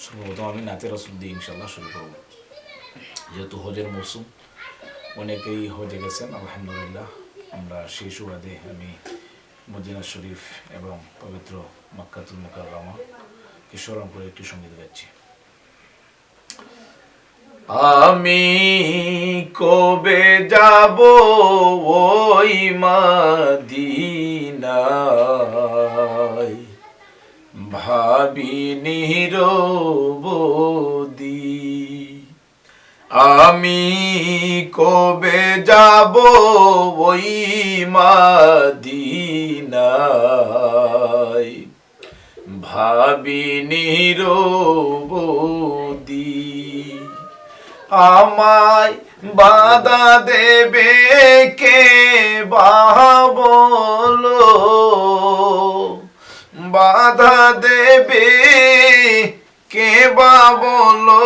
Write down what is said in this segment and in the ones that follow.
সর্বপ্রথম আমি নাতে রসুল দিয়ে ইনশাল্লাহ শুরু করব। যেহেতু হজের মৌসুম, অনেকেই হজে গেছেন আলহামদুলিল্লাহ। আমরা সেই সুবাদে আমি মদিনা শরীফ এবং পবিত্র মক্কাতুল মুকাররমাকে স্মরণ করে একটি সঙ্গীত গাচ্ছি। আমি কবে যাব ওই মদিনায়, ভাবিনি রবদি। আমি কবে যাব ওই মদিনায়, ভাবিনি রবদি। আমায় বাধা দেবে কে বা বলো, বাধা দেবে কে বা বলো।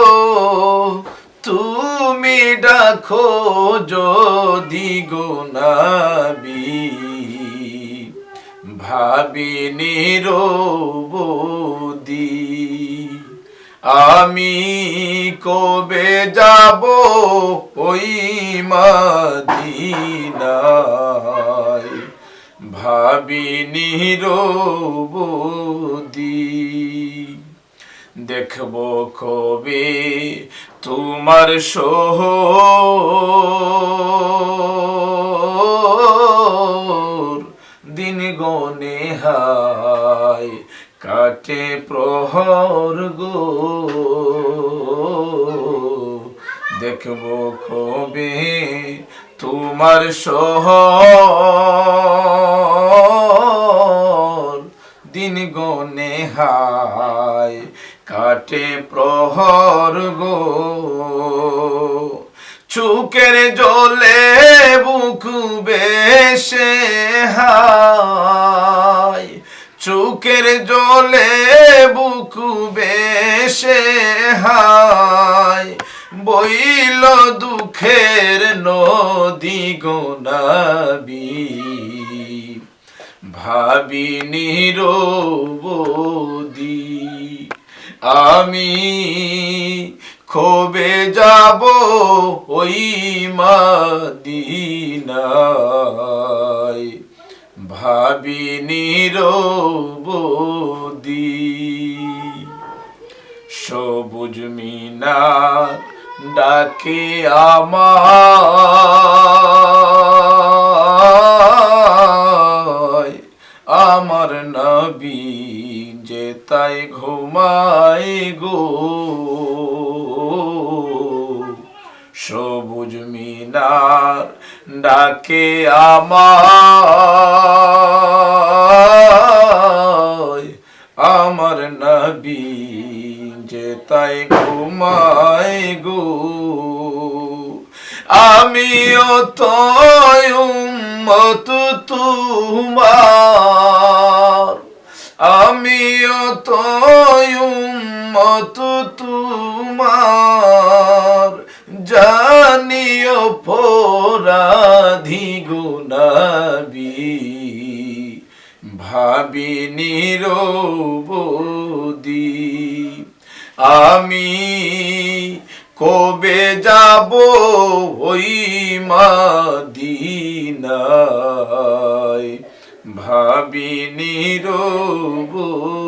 তুমি ডাকো যদি গো নবী, ভাবিনি রবদি। আমি কবে যাব ওই মদিনায়, ভাবিনি রবদি। দেখব কবে তোমার সোহর, দিন গনে হায় কাটে প্রহর গো। দেখব কবে তোমার সোহর, দিন গনে হায় কাটে প্রহর গো। চুকের জলে বুক বেশে হায়, চুকের জলে বুক বেশে হায়। বইল দুঃখের নদী গো নবী, ভাবিনি রবদি। আমি কবে যাব ওই মদিনায়, ভাবিনি রবদি। সবুজ মিনার ডাকে আমায়, আমার নবী যে তাই ঘুমায় গো। সবুজ মিনার ডাকে আমায়, আমার নবী যে তাই ঘুমায় গো। আমিও তো উম্মত তোমার, আমিও তো উম্মত তোমার। জানিও অপরাধী গো নবী, ভাবিনি রবদি। আমি কবে যাব ওই মদিনায়, ভাবিনি রবদি।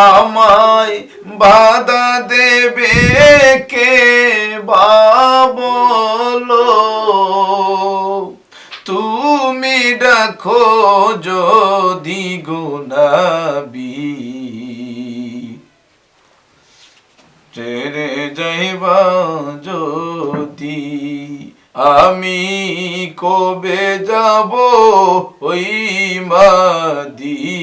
আমায় বাধা দেবে কে বা বলো, তুমি ডাকো যদি গো নবী। ছেড়ে যাইবা যদি, আমি কবে যাব ওই মদিনা।